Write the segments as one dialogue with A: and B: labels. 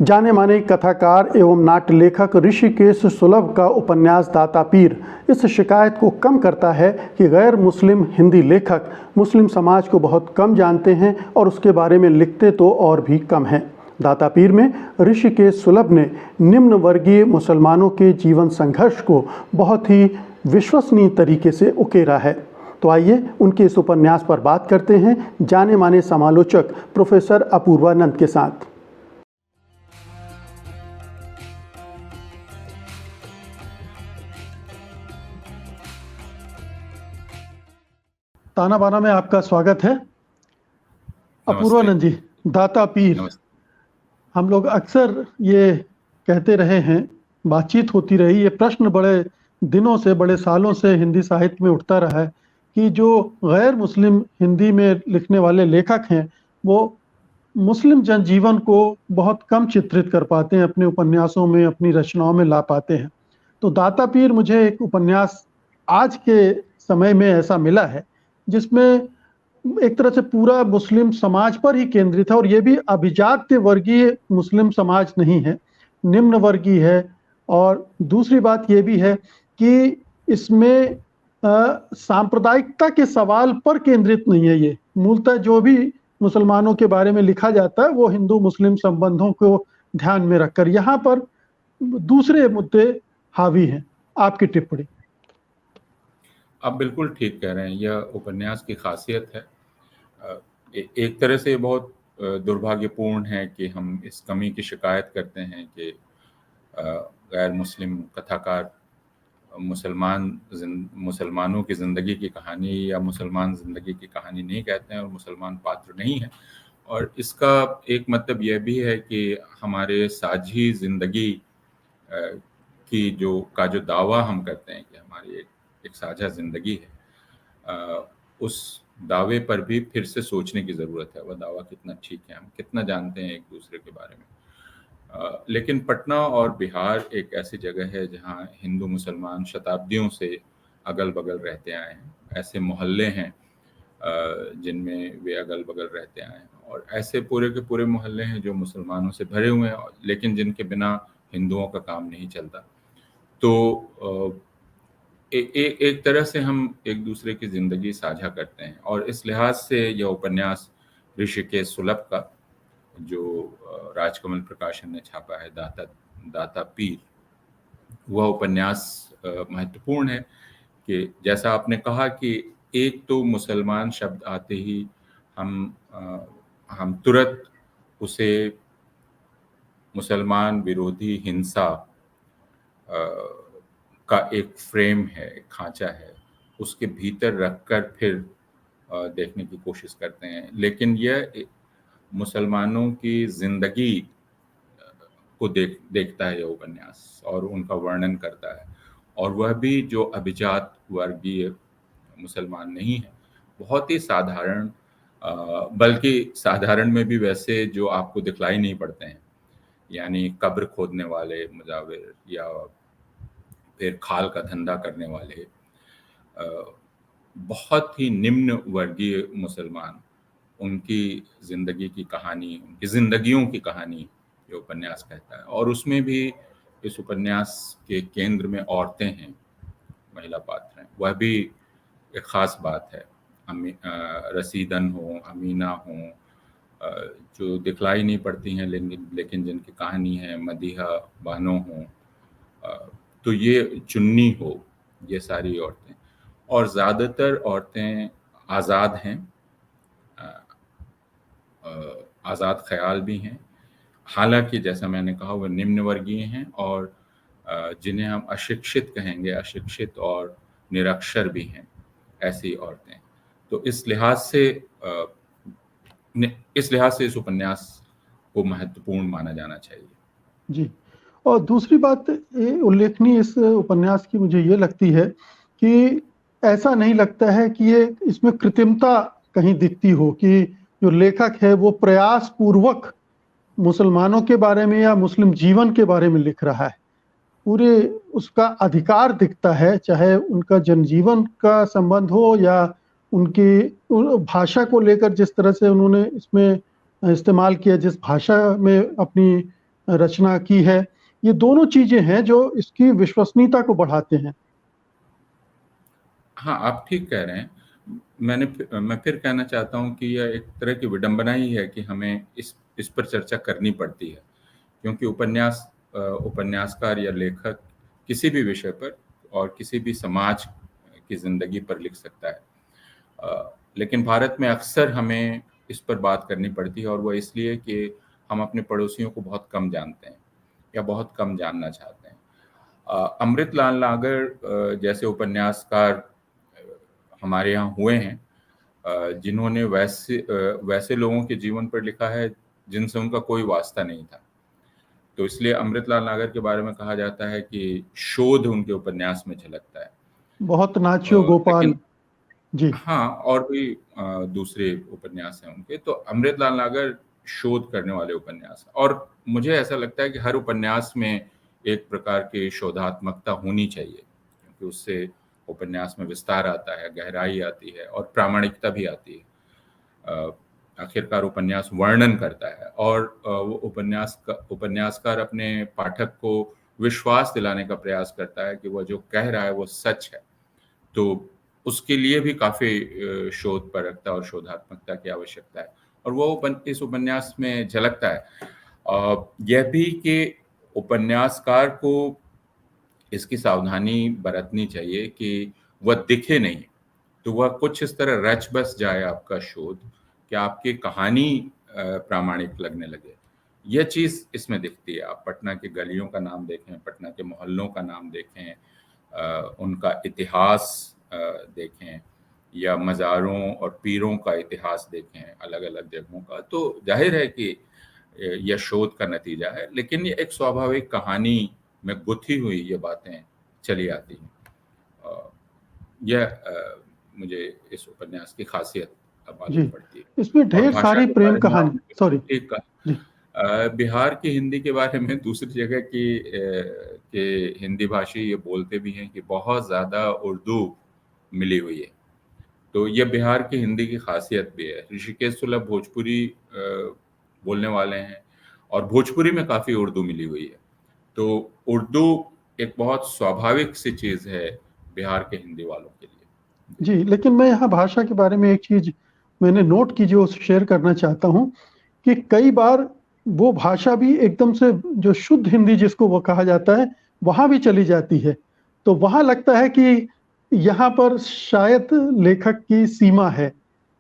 A: जाने माने कथाकार एवं नाट्य लेखक ऋषिकेश सुलभ का उपन्यास दाता पीर इस शिकायत को कम करता है कि गैर मुस्लिम हिंदी लेखक मुस्लिम समाज को बहुत कम जानते हैं और उसके बारे में लिखते तो और भी कम हैं। दाता पीर में ऋषिकेश सुलभ ने निम्न वर्गीय मुसलमानों के जीवन संघर्ष को बहुत ही विश्वसनीय तरीके से उकेरा है। तो आइए उनके इस उपन्यास पर बात करते हैं जाने माने समालोचक प्रोफेसर अपूर्वानंद के साथ। ताना बाना में आपका स्वागत है। अपूर्वानंद जी, दाता पीर, हम लोग अक्सर ये कहते रहे हैं, बातचीत होती रही, ये प्रश्न बड़े दिनों से, बड़े सालों से हिंदी साहित्य में उठता रहा है कि जो गैर मुस्लिम हिंदी में लिखने वाले लेखक हैं वो मुस्लिम जनजीवन को बहुत कम चित्रित कर पाते हैं, अपने उपन्यासों में, अपनी रचनाओं में ला पाते हैं। तो दाता पीर मुझे एक उपन्यास आज के समय में ऐसा मिला है जिसमें एक तरह से पूरा मुस्लिम समाज पर ही केंद्रित है, और ये भी अभिजात्य वर्गीय मुस्लिम समाज नहीं है, निम्न वर्गीय है। और दूसरी बात ये भी है कि इसमें सांप्रदायिकता के सवाल पर केंद्रित नहीं है। ये मूलतः जो भी मुसलमानों के बारे में लिखा जाता है वो हिंदू मुस्लिम संबंधों को ध्यान में रखकर, यहाँ पर दूसरे मुद्दे हावी हैं। आपकी टिप्पणी?
B: आप बिल्कुल ठीक कह रहे हैं, यह उपन्यास की खासियत है। एक तरह से बहुत दुर्भाग्यपूर्ण है कि हम इस कमी की शिकायत करते हैं कि गैर मुस्लिम कथाकार मुसलमानों की ज़िंदगी की कहानी या मुसलमान ज़िंदगी की कहानी नहीं कहते हैं और मुसलमान पात्र नहीं है। और इसका एक मतलब यह भी है कि हमारे साझी ज़िंदगी की जो दावा हम करते हैं कि हमारी एक साझा ज़िंदगी है, उस दावे पर भी फिर से सोचने की ज़रूरत है। वह दावा कितना ठीक है, हम कितना जानते हैं एक दूसरे के बारे में। लेकिन पटना और बिहार एक ऐसी जगह है जहाँ हिंदू मुसलमान शताब्दियों से अगल बगल रहते आए हैं। ऐसे मोहल्ले हैं जिनमें वे अगल बगल रहते आए हैं, और ऐसे पूरे के पूरे मोहल्ले हैं जो मुसलमानों से भरे हुए हैं, लेकिन जिनके बिना हिंदुओं का काम नहीं चलता। तो एक तरह से हम एक दूसरे की ज़िंदगी साझा करते हैं, और इस लिहाज से यह उपन्यास ऋषिकेश सुलभ का, जो राजकमल प्रकाशन ने छापा है, दाता पीर, वह उपन्यास महत्वपूर्ण है कि जैसा आपने कहा कि एक तो मुसलमान शब्द आते ही हम तुरंत उसे मुसलमान विरोधी हिंसा का एक फ्रेम है, एक खांचा है, उसके भीतर रखकर फिर देखने की कोशिश करते हैं। लेकिन यह मुसलमानों की जिंदगी को देखता है यह उपन्यास, और उनका वर्णन करता है, और वह भी जो अभिजात वर्गीय मुसलमान नहीं है, बहुत ही साधारण, बल्कि साधारण में भी वैसे जो आपको दिखलाई नहीं पड़ते हैं, यानी कब्र खोदने वाले मुजाविर या फिर खाल का धंधा करने वाले, बहुत ही निम्न वर्गीय मुसलमान, उनकी जिंदगी की कहानी, उनकी जिंदगियों की कहानी ये उपन्यास कहता है। और उसमें भी इस उपन्यास के केंद्र में औरतें हैं, महिला पात्र हैं, वह भी एक खास बात है। रसीदन हो, अमीना हो, जो दिखलाई नहीं पड़ती हैं लेकिन जिनकी कहानी है, मदीहा बानो हो, तो ये चुन्नी हो, ये सारी औरतें, और ज़्यादातर औरतें आज़ाद हैं, आज़ाद ख्याल भी हैं। हालांकि जैसा मैंने कहा वह निम्न वर्गीय हैं, और जिन्हें हम अशिक्षित कहेंगे, अशिक्षित और निरक्षर भी हैं, ऐसी औरतें। तो इस लिहाज से इस उपन्यास को महत्वपूर्ण माना जाना चाहिए।
A: जी, और दूसरी बात उल्लेखनीय इस उपन्यास की मुझे ये लगती है कि ऐसा नहीं लगता है कि ये इसमें कृत्रिमता कहीं दिखती हो, कि जो लेखक है वो प्रयास पूर्वक मुसलमानों के बारे में या मुस्लिम जीवन के बारे में लिख रहा है। पूरे उसका अधिकार दिखता है, चाहे उनका जनजीवन का संबंध हो या उनकी भाषा को लेकर जिस तरह से उन्होंने इसमें इस्तेमाल किया, जिस भाषा में अपनी रचना की है। ये दोनों चीजें हैं जो इसकी विश्वसनीयता को बढ़ाते हैं।
B: हाँ, आप ठीक कह रहे हैं। मैं फिर कहना चाहता हूँ कि यह एक तरह की विडंबना ही है कि हमें इस पर चर्चा करनी पड़ती है, क्योंकि उपन्यासकार या लेखक किसी भी विषय पर और किसी भी समाज की ज़िंदगी पर लिख सकता है। लेकिन भारत में अक्सर हमें इस पर बात करनी पड़ती है, और वह इसलिए कि हम अपने पड़ोसियों को बहुत कम जानते हैं या बहुत कम जानना चाहते हैं। अमृतलाल नागर जैसे उपन्यासकार हमारे यहाँ हुए हैं, जिन्होंने वैसे लोगों के जीवन पर लिखा है जिनसे उनका कोई वास्ता नहीं था। तो इसलिए अमृतलाल नागर के बारे में कहा जाता है कि शोध उनके उपन्यास में झलकता है।
A: बहुत नाचियो गोपाल।
B: लेकिन
A: जी।
B: हाँ, और भी दूसरे उपन्यास हैं उनके। तो अमृतलाल नागर शोध करने वाले उपन्यास, और मुझे ऐसा लगता है कि हर उपन्यास में एक प्रकार की शोधात्मकता होनी चाहिए, क्योंकि उससे उपन्यास में विस्तार आता है, गहराई आती है और प्रामाणिकता भी आती है। आखिरकार उपन्यास वर्णन करता है, और वो उपन्यासकार अपने पाठक को विश्वास दिलाने का प्रयास करता है कि वह जो कह रहा है वो सच है। तो उसके लिए भी काफ़ी शोधपरकता और शोधात्मकता की आवश्यकता है, और वो इस उपन्यास में झलकता है। यह भी कि उपन्यासकार को इसकी सावधानी बरतनी चाहिए कि वह दिखे नहीं, तो वह कुछ इस तरह रच बस जाए आपका शोध कि आपकी कहानी प्रामाणिक लगने लगे। यह चीज़ इसमें दिखती है। आप पटना की गलियों का नाम देखें, पटना के मोहल्लों का नाम देखें, उनका इतिहास देखें, या मज़ारों और पीरों का इतिहास देखें अलग-अलग जगहों का, तो जाहिर है कि यह शोध का नतीजा है, लेकिन ये एक स्वाभाविक कहानी में गुथी हुई ये बातें चली आती हैं। मुझे इस उपन्यास की खासियत मालूम
A: जी,
B: पड़ती है।
A: इसमें
B: और
A: ढेर
B: भाषा
A: सारी
B: के
A: प्रेम
B: बारे में
A: कहानी।
B: आपने
A: सॉरी।
B: ठीक कहा।
A: जी।
B: बिहार की हिंदी के बारे में दूसरी जगह की के हिंदी भाषी ये बोलते भी हैं कि बहुत ज़्यादा उर्दू मिली हुई है। तो ये बिहार की हिंदी की खासियत भी है। ऋषिकेश सुलभ भोजपुरी बोलने वाले हैं, और भोजपुरी में काफ़ी उर्दू मिली हुई है। तो उर्दू एक बहुत स्वाभाविक सी चीज़ है बिहार के हिंदी वालों के लिए।
A: जी, लेकिन मैं यहाँ भाषा के बारे में एक चीज़ मैंने नोट की जो शेयर करना चाहता हूँ कि कई बार वो भाषा भी एकदम से जो शुद्ध हिंदी जिसको वो कहा जाता है, वहाँ भी चली जाती है। तो वहाँ लगता है कि यहाँ पर शायद लेखक की सीमा है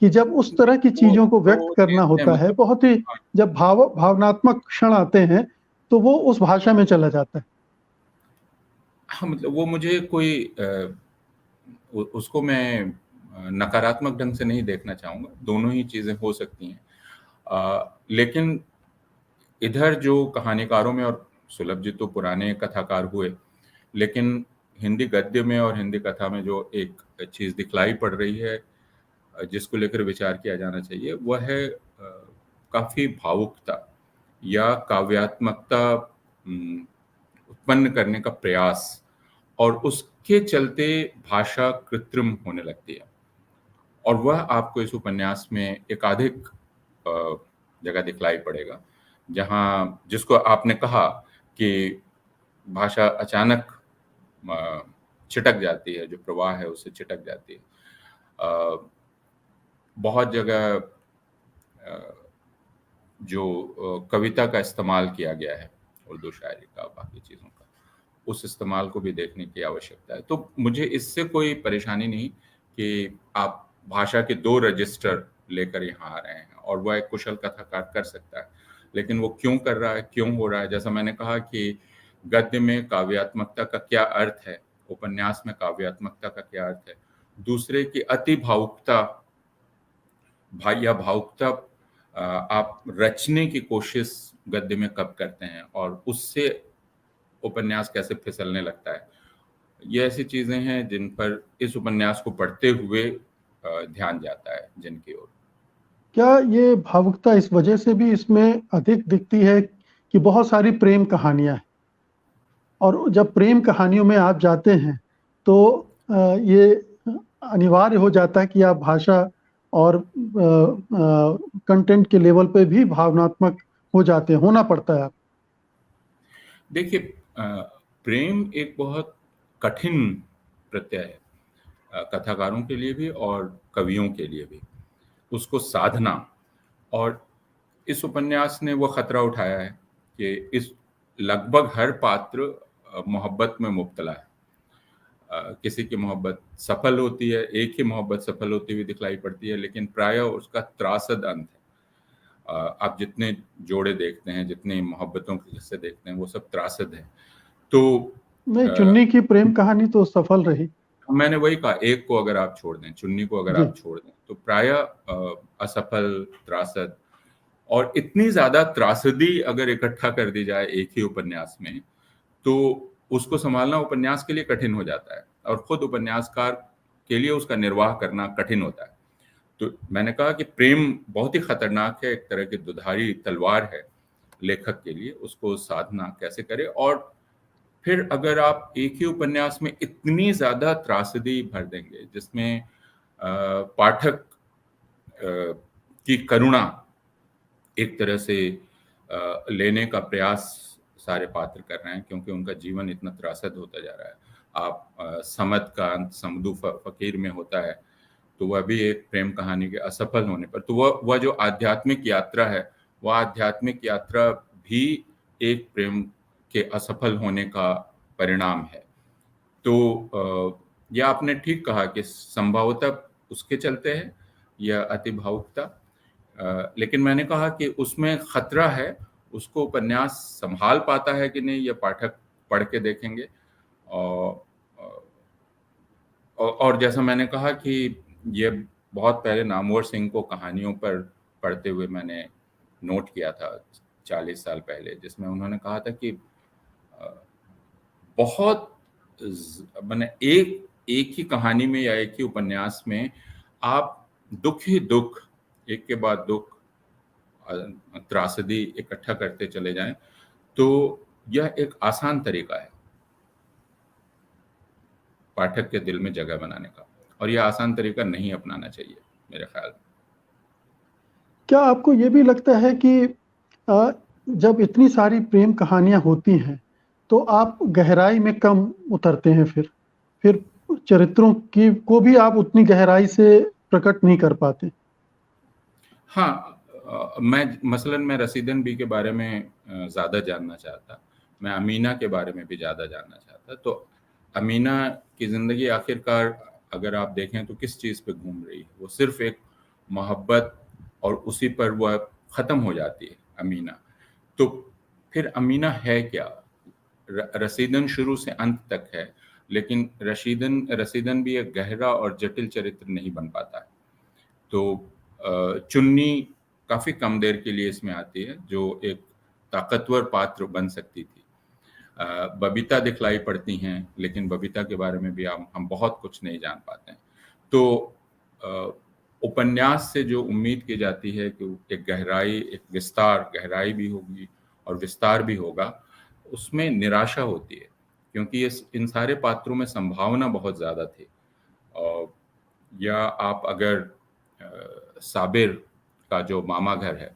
A: कि जब उस तरह की
B: वो
A: चीज़ों को व्यक्त
B: वो
A: करना
B: चीज़ है,
A: होता है,
B: मतलब
A: बहुत ही
B: हाँ,
A: जब भावनात्मक क्षण आते हैं, तो वो उस भाषा में चला जाता है।
B: हाँ, मतलब वो मुझे कोई उसको मैं नकारात्मक ढंग से नहीं देखना चाहूँगा, दोनों ही चीज़ें हो सकती हैं। लेकिन इधर जो कहानीकारों में, और सुलभ जी तो पुराने कथाकार हुए, लेकिन हिंदी गद्य में और हिंदी कथा में जो एक चीज़ दिखलाई पड़ रही है, जिसको लेकर विचार किया जाना चाहिए, वह है काफ़ी भावुकता या काव्यात्मकता उत्पन्न करने का प्रयास, और उसके चलते भाषा कृत्रिम होने लगती है। और वह आपको इस उपन्यास में एकाधिक जगह दिखलाई पड़ेगा, जहाँ जिसको आपने कहा कि भाषा अचानक छिटक जाती है, जो प्रवाह है उससे छिटक जाती है। बहुत जगह जो कविता का इस्तेमाल किया गया है, उर्दू शायरी का, बाकी चीज़ों का, उस इस्तेमाल को भी देखने की आवश्यकता है। तो मुझे इससे कोई परेशानी नहीं कि आप भाषा के 2 रजिस्टर लेकर यहाँ आ रहे हैं, और वह एक कुशल कथाकार कर सकता है। लेकिन वो क्यों कर रहा है, क्यों हो रहा है? जैसा मैंने कहा कि गद्य में काव्यात्मकता का क्या अर्थ है, उपन्यास में काव्यात्मकता का क्या अर्थ है? दूसरे की अति भावुकता या भावुकता आप रचने की कोशिश गद्य में कब करते हैं, और उससे उपन्यास कैसे फिसलने लगता है। ये ऐसी चीज़ें हैं जिन पर इस उपन्यास को पढ़ते हुए ध्यान जाता है जिनकी ओर।
A: क्या ये भावुकता इस वजह से भी इसमें अधिक दिखती है कि बहुत सारी प्रेम कहानियाँ हैं, और जब प्रेम कहानियों में आप जाते हैं, तो ये अनिवार्य हो जाता है कि आप भाषा और कंटेंट के लेवल पे भी भावनात्मक हो जाते हैं, होना पड़ता है।
B: देखिए, प्रेम एक बहुत कठिन प्रत्यय है, कथाकारों के लिए भी और कवियों के लिए भी। उसको साधना, और इस उपन्यास ने वो खतरा उठाया है कि इस लगभग हर पात्र मोहब्बत में मुब्तला है। किसी की मोहब्बत सफल होती है, एक ही मोहब्बत सफल होती हुई दिखलाई पड़ती है, लेकिन प्रायः उसका त्रासद अंत है। आप जितने जोड़े देखते हैं, जितनी मोहब्बतों के किस्से देखते हैं, वो सब त्रासद है। तो
A: नहीं, चुन्नी की प्रेम कहानी तो सफल रही।
B: मैंने वही कहा, एक को अगर आप छोड़ दें, चुन्नी को अगर
A: जी।
B: आप छोड़ दें, तो प्रायः असफल, त्रासद, और इतनी ज्यादा त्रासदी अगर इकट्ठा कर दी जाए एक ही उपन्यास में, तो उसको संभालना उपन्यास के लिए कठिन हो जाता है, और खुद उपन्यासकार के लिए उसका निर्वाह करना कठिन होता है। तो मैंने कहा कि प्रेम बहुत ही खतरनाक है, एक तरह की दुधारी तलवार है लेखक के लिए, उसको साधना कैसे करे। और फिर अगर आप एक ही उपन्यास में इतनी ज्यादा त्रासदी भर देंगे, जिसमें पाठक की करुणा एक तरह से लेने का प्रयास सारे पात्र कर रहे हैं, क्योंकि उनका जीवन इतना त्रासद होता जा रहा है। आप समद का अंत समदू फकीर में होता है, तो वह भी एक प्रेम कहानी के असफल होने पर, तो वह जो आध्यात्मिक यात्रा है, वह आध्यात्मिक यात्रा भी एक प्रेम के असफल होने का परिणाम है। तो यह आपने ठीक कहा कि संभवतः उसके चलते है यह अति भावुकता, लेकिन मैंने कहा कि उसमें खतरा है, उसको उपन्यास संभाल पाता है कि नहीं, यह पाठक पढ़ के देखेंगे। और और जैसा मैंने कहा कि ये बहुत पहले नामवर सिंह को कहानियों पर पढ़ते हुए मैंने नोट किया था 40 साल पहले, जिसमें उन्होंने कहा था कि बहुत मैंने एक एक ही कहानी में या एक ही उपन्यास में आप दुख ही दुख, एक के बाद दुख, त्रासदी इकट्ठा करते चले जाएं, तो यह एक आसान तरीका है पाठक के दिल में जगह बनाने का, और यह आसान तरीका नहीं अपनाना चाहिए मेरे ख्याल में।
A: क्या आपको ये भी लगता है कि जब इतनी सारी प्रेम कहानियां होती हैं, तो आप गहराई में कम उतरते हैं, फिर चरित्रों की को भी आप उतनी गहराई से प्रकट नहीं कर पाते?
B: हाँ, मैं रसीदन बी के बारे में ज़्यादा जानना चाहता, मैं अमीना के बारे में भी ज़्यादा जानना चाहता। तो अमीना की ज़िंदगी आखिरकार अगर आप देखें तो किस चीज़ पे घूम रही है, वो सिर्फ एक मोहब्बत, और उसी पर वह ख़त्म हो जाती है अमीना। तो फिर अमीना है क्या? रसीदन शुरू से अंत तक है, लेकिन रसीदन भी एक गहरा और जटिल चरित्र नहीं बन पाता है। तो चुन्नी काफी कम देर के लिए इसमें आती है, जो एक ताकतवर पात्र बन सकती थी। बबीता दिखलाई पड़ती हैं, लेकिन बबीता के बारे में भी हम बहुत कुछ नहीं जान पाते हैं। तो उपन्यास से जो उम्मीद की जाती है कि एक गहराई, एक विस्तार, गहराई भी होगी और विस्तार भी होगा, उसमें निराशा होती है, क्योंकि इन सारे पात्रों में संभावना बहुत ज्यादा थी। या आप अगर साबिर का जो मामा घर है,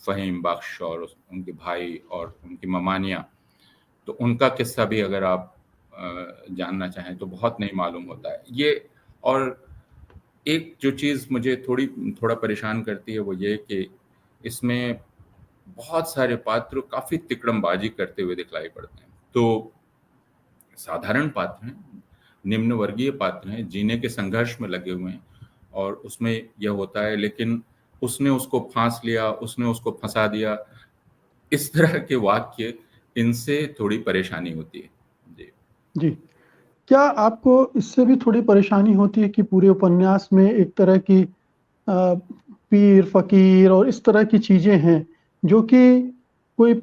B: फ़हीम बख्श और उनके भाई और उनकी ममानिया, तो उनका किस्सा भी अगर आप जानना चाहें तो बहुत नहीं मालूम होता है ये। और एक जो चीज़ मुझे थोड़ा परेशान करती है वो ये कि इसमें बहुत सारे पात्र काफ़ी तिकड़मबाजी करते हुए दिखलाई पड़ते हैं। तो साधारण पात्र हैं, निम्न वर्गीय पात्र हैं, जीने के संघर्ष में लगे हुए हैं, और उसमें यह होता है, लेकिन उसने उसको फांस लिया, उसने उसको फंसा दिया, इस तरह के वाक्य, इनसे थोड़ी परेशानी होती है। जी।
A: जी। क्या आपको इससे भी थोड़ी परेशानी होती है कि पूरे उपन्यास में एक तरह की पीर, फ़कीर और इस तरह की चीज़ें हैं, जो कि कोई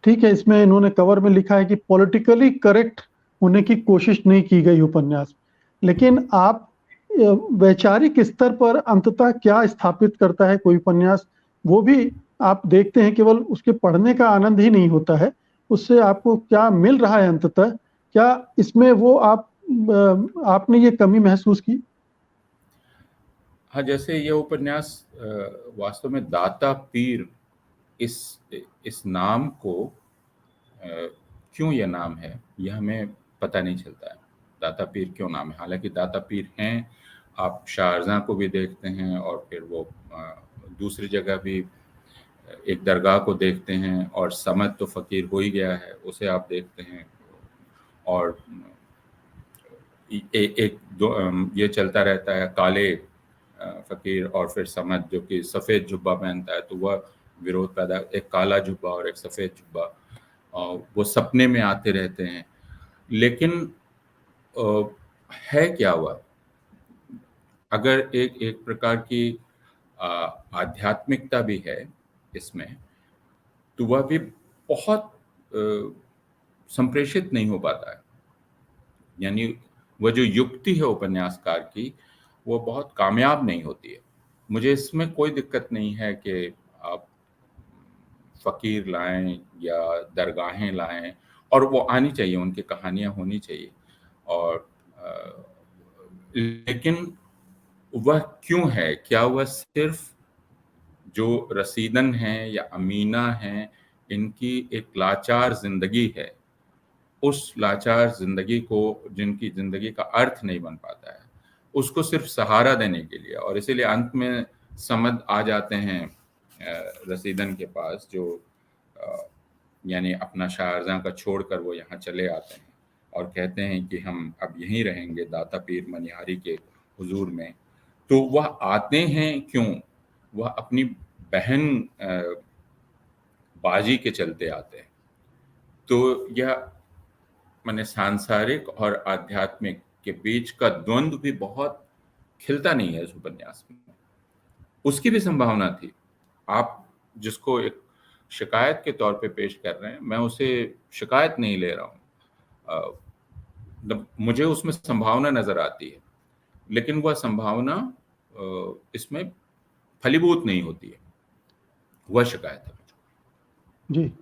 A: ठीक है, इसमें इन्होंने कवर में लिखा है कि पॉलिटिकली करेक्ट होने की कोशिश नहीं की गई उपन्यास। लेकिन आप वैचारिक स्तर पर अंततः क्या स्थापित करता है कोई उपन्यास, वो भी आप देखते हैं, केवल उसके पढ़ने का आनंद ही नहीं होता है, उससे आपको क्या मिल रहा है अंततः, क्या इसमें वो आपने ये कमी महसूस की?
B: हाँ, जैसे यह उपन्यास वास्तव में दाता पीर, इस नाम को क्यों ये नाम है यह हमें पता नहीं चलता है। दाता पीर क्यों नाम है? हालांकि दाता पीर हैं, आप शाहजहाँ को भी देखते हैं और फिर वो दूसरी जगह भी एक दरगाह को देखते हैं, और समद तो फ़कीर हो ही गया है, उसे आप देखते हैं। और एक दो ये चलता रहता है, काले फ़कीर और फिर समद जो कि सफ़ेद जुब्बा पहनता है, तो वह विरोध पैदा, एक काला जुब्बा और एक सफ़ेद जुब्बा, वो सपने में आते रहते हैं। लेकिन है क्या हुआ? अगर एक प्रकार की आध्यात्मिकता भी है इसमें, तो वह भी बहुत संप्रेषित नहीं हो पाता है। यानी वह जो युक्ति है उपन्यासकार की, वो बहुत कामयाब नहीं होती है। मुझे इसमें कोई दिक्कत नहीं है कि आप फ़कीर लाएँ या दरगाहें लाएँ, और वो आनी चाहिए, उनकी कहानियाँ होनी चाहिए। और लेकिन वह क्यों है? क्या वह सिर्फ़ जो रसीदन हैं या अमीना हैं, इनकी एक लाचार ज़िंदगी है, उस लाचार ज़िंदगी को, जिनकी ज़िंदगी का अर्थ नहीं बन पाता है, उसको सिर्फ़ सहारा देने के लिए, और इसीलिए अंत में समद आ जाते हैं रसीदन के पास, जो यानी अपना शाहजहाँ का छोड़कर वो यहाँ चले आते हैं और कहते हैं कि हम अब यहीं रहेंगे दाता पीर मनिहारी के हुजूर में। तो वह आते हैं क्यों? वह अपनी बहन बाजी के चलते आते हैं। तो यह माने सांसारिक और आध्यात्मिक के बीच का द्वंद्व भी बहुत खिलता नहीं है इस उपन्यास में। उसकी भी संभावना थी। आप जिसको एक शिकायत के तौर पे पेश कर रहे हैं, मैं उसे शिकायत नहीं ले रहा हूँ। मुझे उसमें संभावना नज़र आती है, लेकिन वह संभावना इसमें फलीभूत नहीं होती है। वह शिकायत है मुझे।
A: जी,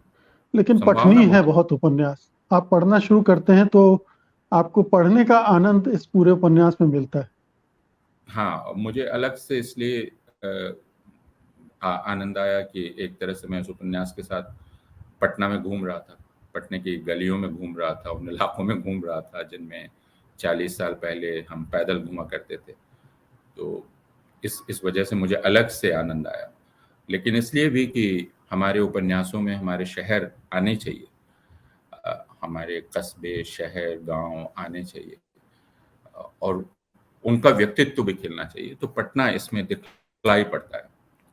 A: लेकिन
B: संभावना
A: पठनीय है
B: बहुत
A: बहुत उपन्यास। आप पढ़ना शुरू करते हैं तो आपको पढ़ने का आनंद इस पूरे उपन्यास में मिलता है।
B: हाँ, मुझे अलग से इसलिए आनंद आया कि एक तरह से मैं उस उपन्यास के साथ पटना में घूम रहा था, पटने की गलियों में घूम रहा था, उन इलाकों में घूम रहा था जिनमें 40 साल पहले हम पैदल घूमा करते थे। तो इस वजह से मुझे अलग से आनंद आया। लेकिन इसलिए भी कि हमारे उपन्यासों में हमारे शहर आने चाहिए, हमारे कस्बे, शहर, गांव आने चाहिए, और उनका व्यक्तित्व भी खिलना चाहिए। तो पटना इसमें दिखलाई पड़ता है।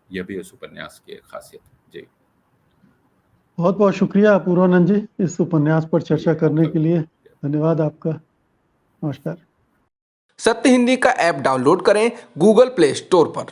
B: यह भी उस उपन्यास की एक खासियत है। जी,
A: बहुत बहुत शुक्रिया अपूर्वानंद जी, इस उपन्यास पर चर्चा करने के लिए।
B: जी।
A: धन्यवाद आपका। नमस्कार।
C: सत्य हिंदी का ऐप डाउनलोड करें गूगल प्ले स्टोर पर।